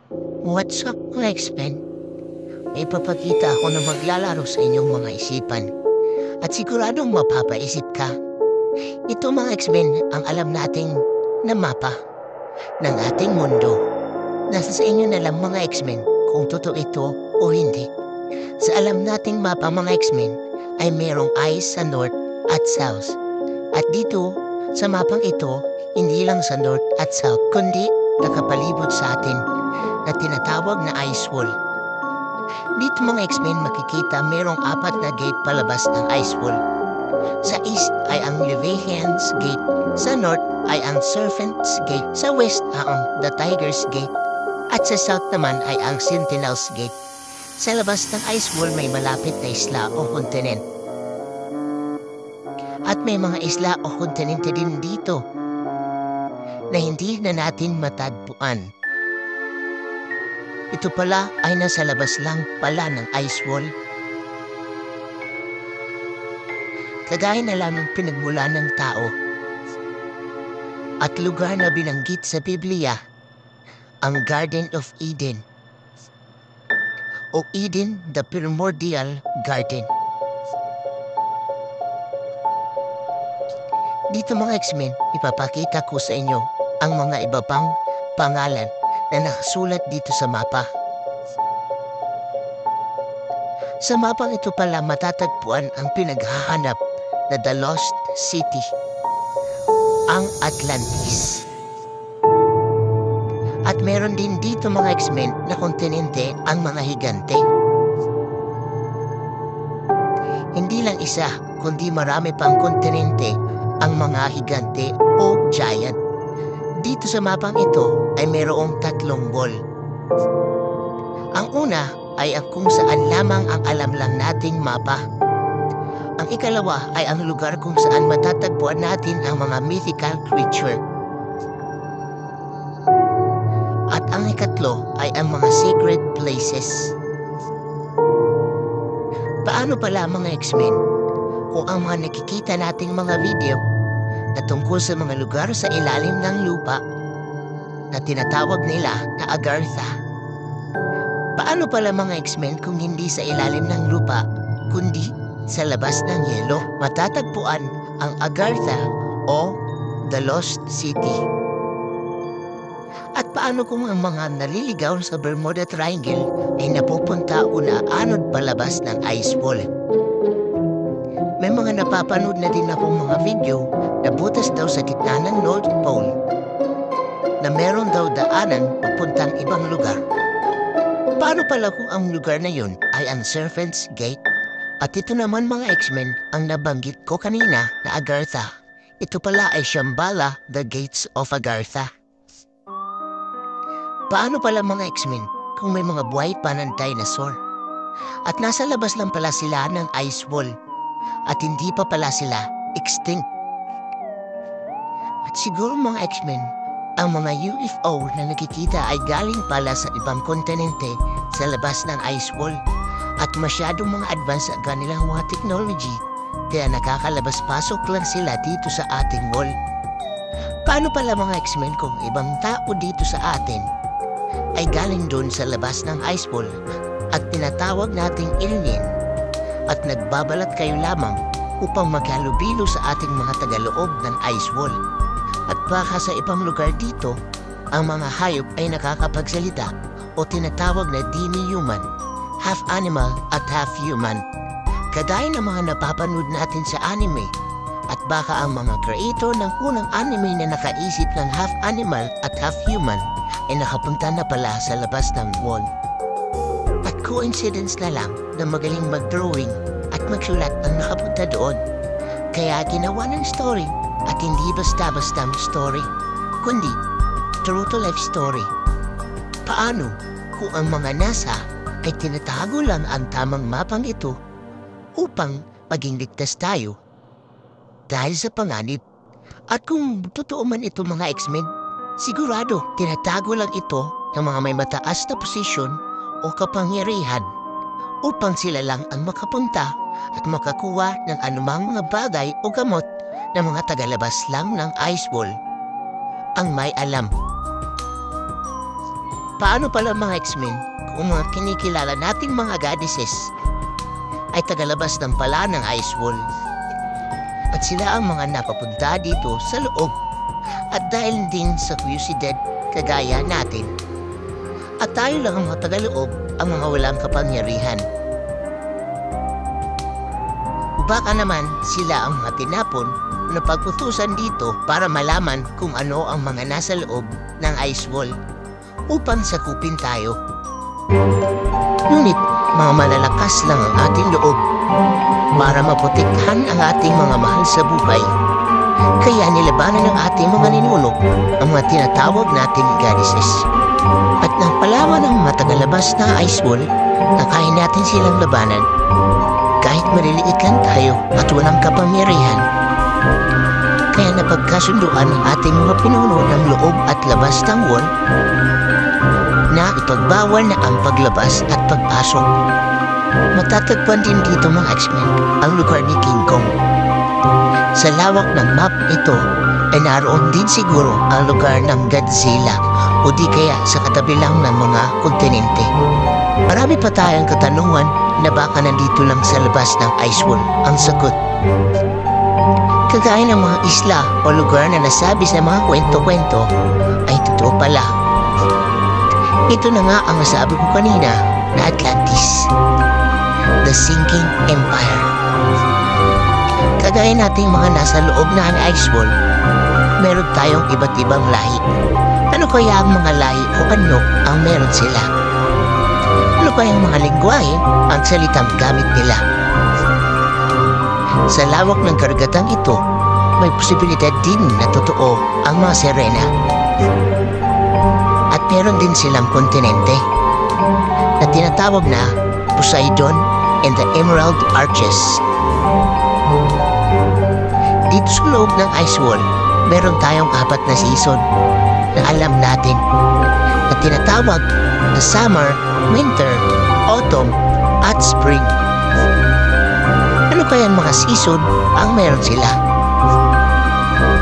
What's up, mga X-Men? May ipapakita ako na maglalaro sa inyong mga isipan. At siguradong mapapaisip ka. Ito, mga X-Men, ang alam nating na mapa ng ating mundo. Nasa sa inyo na lang, mga X-Men, kung totoo ito o hindi. Sa alam nating mapa, mga X-Men, ay merong ice sa north at south. At dito, sa mapang ito, hindi lang sa north at south, kundi nakapalibot sa atin na tinatawag na ice wall. Dito, mga X-Men, makikita merong 4 na gate palabas ng ice wall. Sa east ay ang Leviathan's Gate, sa north ay ang Serpent's Gate, sa west ang the Tiger's Gate, at sa south naman ay ang Sentinel's Gate. Sa labas ng ice wall may malapit na isla o kontinent. At may mga isla o kontinente din dito na hindi na natin matagpuan. Ito pala ay nasa labas lang pala ng ice wall. Kagaya na lang ng pinagmula ng tao at lugar na binanggit sa Biblia, ang Garden of Eden o Eden, the primordial garden. Dito, mga X-Men, ipapakita ko sa inyo ang mga iba pang pangalan na nakasulat dito sa mapa. Sa mapang ito pala matatagpuan ang pinaghahanap na The Lost City, ang Atlantis. At meron din dito, mga X-Men, na kontinente ang mga higante. Hindi lang isa, kundi marami pang kontinente ang mga higante o giant. Dito sa mapang ito ay mayroong 3 wall. Ang una ay ang kung saan lamang ang alam lang nating mapa. Ang ikalawa ay ang lugar kung saan matatagpuan natin ang mga mythical creature. At ang ikatlo ay ang mga sacred places. Paano pala, mga X-Men, kung ang mga nakikita nating mga video na tungkol sa mga lugar sa ilalim ng lupa na tinatawag nila na Agartha? Paano pala, mga X-Men, kung hindi sa ilalim ng lupa, kundi sa labas ng yelo matatagpuan ang Agartha o The Lost City? At paano kung ang mga naliligaw sa Bermuda Triangle ay napupunta o naanod palabas ng ice wall? May mga napapanood na din akong mga video na butas daw sa gitna ng North Pole na meron daw daanan papuntang ibang lugar. Paano pala kung ang lugar na yun ay ang Serpent's Gate? At ito naman, mga X-Men, ang nabanggit ko kanina na Agartha. Ito pala ay Shambhala, the Gates of Agartha. Paano pala, mga X-Men, kung may mga buhay pa ng dinosaur? At nasa labas lang pala sila ng ice wall at hindi pa pala sila extinct. At siguro, mga X-Men, ang mga UFO na nakikita ay galing pala sa ibang kontinente sa labas ng ice wall at masyadong mga advance sa kanilang mga technology kaya nakakalabas-pasok lang sila dito sa ating wall. Paano pala, mga X-Men, kung ibang tao dito sa atin ay galing doon sa labas ng ice wall at tinatawag nating alien at nagbabalat kayo lamang upang maghalubilo sa ating mga tagaloob ng ice wall? At baka sa ibang lugar dito, ang mga hayop ay nakakapagsalita o tinatawag na demi-human, half animal at half human. Kagaya ng mga napapanood natin sa anime. At baka ang mga creator ng unang anime na nakaisip ng half animal at half human ay nakapunta na pala sa labas ng wall. At coincidence na lang na magaling mag-drawing at magsulat ang nakapunta doon. Kaya ginawa ng story at hindi basta-basta story, kundi true to life story. Paano kung ang mga NASA ay tinatago lang ang tamang mapang ito upang maging ligtas tayo dahil sa panganib? At kung totoo man ito, mga X-Men, sigurado tinatago lang ito ng mga may mataas na posisyon o kapangyarihan upang sila lang ang makapunta at makakuha ng anumang mga bagay o gamot ng mga tagalabas lang ng ice wall ang may alam. Paano pala mga X-Men kung mga kinikilala nating mga goddesses ay tagalabas ng pala ng Ice Wall? At sila ang mga napapunta dito sa loob. At dahil din sa QC Dead kagaya natin. At tayo lang ang mga tagaloob, ang mga walang kapangyarihan. O baka naman sila ang mga tinapon na pagputusan dito para malaman kung ano ang mga nasa loob ng Ice Wall upang sakupin tayo. Ngunit mga malalakas lang ang ating loob para maprotektahan ang ating mga mahal sa buhay. Kaya nilabanan ng ating mga ninuno ang mga tinatawag natin goddesses. At nang palaman ng mga tagalabas na Ice Wall na kaya natin silang labanan, kahit maliliit lang tayo at walang kapangyarihan. Kaya napagkasunduan ang ating mga pinuno ng loob at labas ng wall na ipagbawal na ang paglabas at pagpasok. Matatagpuan din dito mga X-Men ang lugar ni King Kong. Sa lawak ng map ito ay naroon din siguro ang lugar ng Godzilla o di kaya sa katabi lang ng mga kontinente. Marami pa tayong katanungan na baka nandito lang sa labas ng Ice Wall ang sagot. Kagaya ng mga isla o lugar na nasabi sa mga kwento-kwento ay totoo pala. Ito na nga ang nasabi ko kanina na Atlantis, the sinking empire. Kagaya nating mga nasa loob na ang Ice Wall, meron tayong iba't ibang lahi. Ano kaya ang mga lahi o ano ang meron sila? Ano kaya ang mga lingwahe ang salitang gamit nila? Sa lawak ng karagatang ito, may posibilidad din na totoo ang mga Sirena. At meron din silang kontinente na tinatawag na Poseidon and the Emerald Arches. Dito sa loob ng Ice Wall, meron tayong 4 na season na alam natin na tinatawag na Summer, Winter, Autumn, at Spring. Ano kaya ang mga season ang meron sila?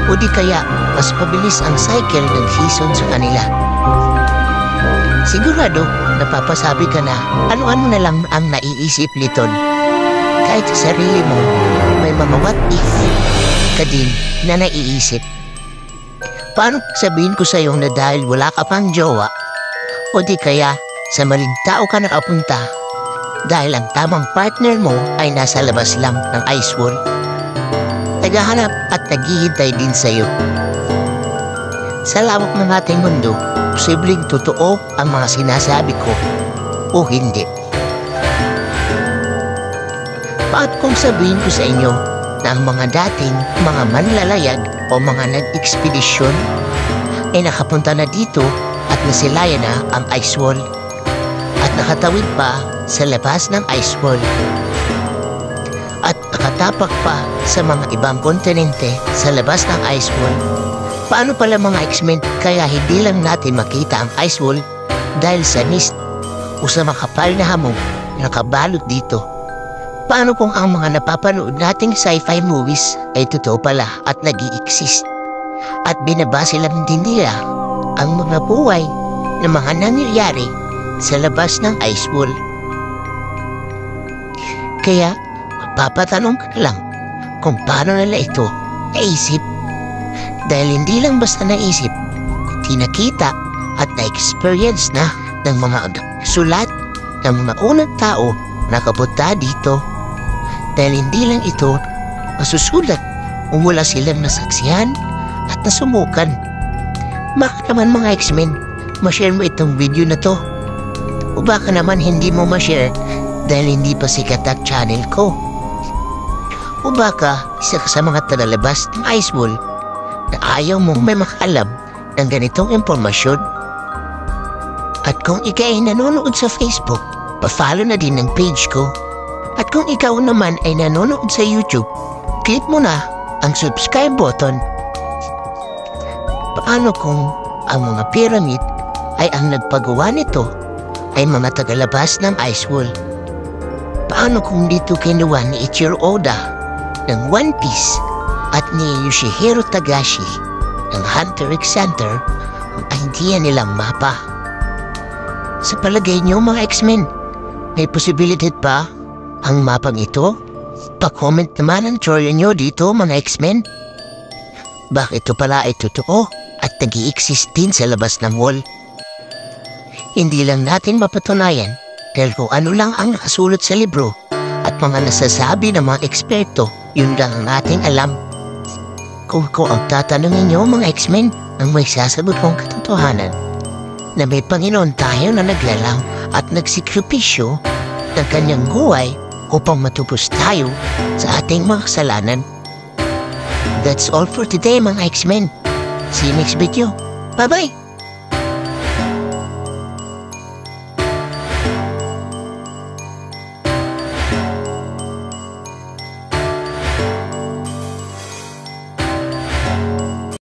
O di kaya mas pabilis ang cycle ng season sa kanila? Sigurado napapasabi ka na ano-ano na lang ang naiisip Liton. Kahit sa sarili mo, may mga what if ka din na naiisip. Paano sabihin ko sa iyo na dahil wala ka pang jowa o di kaya sa maling tao ka nakapunta dahil ang tamang partner mo ay nasa labas lang ng Ice Wall? Naghahanap at naghihintay din sa iyo. Sa lawak ng ating mundo, posibleng totoo ang mga sinasabi ko o hindi. Paat kung sabihin ko sa inyo na ang mga dating mga manlalayag o mga nag-ekspedisyon ay nakapunta na dito at nasilayan na ang Ice Wall at nakatawid pa sa labas ng Ice Wall at nakatapak pa sa mga ibang kontinente sa labas ng Ice Wall. Paano pala mga X-Men kaya hindi lang natin makita ang Ice Wall dahil sa mist o sa makapal na hamog na nakabalot dito? Paano kung ang mga napapanood nating sci-fi movies ay totoo pala at nag-i-exist? At binabase lang din nila ang mga buhay na mga nangyayari sa labas ng Ice Wall. Kaya, papatanong ka lang kung paano nila ito naisip. Dahil hindi lang basta naisip, kundi nakita at na-experience na ng mga sulat ng mga unang tao na nakapunta dito. Dahil hindi lang ito masusulat o wala silang nasaksihan at nasumukan. Baka naman mga X-Men, ma-share mo itong video na to. O baka naman hindi mo ma-share dahil hindi pa sikat ang channel ko. O baka isa ka sa mga talalabas ng Ice Wall na ayaw mo may makalam ng ganitong impormasyon. At kung ikaw ay nanonood sa Facebook, pa-follow na din ng page ko. At kung ikaw naman ay nanonood sa YouTube, click mo na ang subscribe button. Paano kung ang mga pyramid ay ang nagpagawa nito ay mga tagalabas ng Ice Wall? Paano kung dito kinuha ni Ichiro Oda ng One Piece at ni Yoshihiro Tagashi ng Hunter x Hunter ang idea nilang mapa? Sa palagay niyo mga X-Men, may posibilidad ba ang mapang ito? Pa-comment naman ang teorya niyo dito mga X-Men. Bakit ito pala ay totoo at nag-i-exist din sa labas ng wall? Hindi lang natin mapatunayan dahil kung ano lang ang nakasulat sa libro at mga nasasabi ng mga eksperto, yun lang ang ating alam. Kung ang tatanungin niyo mga X-Men, ang may sasagot kong katotohanan na may Panginoon tayo na naglalaw at nagsikripisyo ng kanyang buhay upang matubos tayo sa ating mga kasalanan. That's all for today mga X-Men. See you next video. Bye-bye!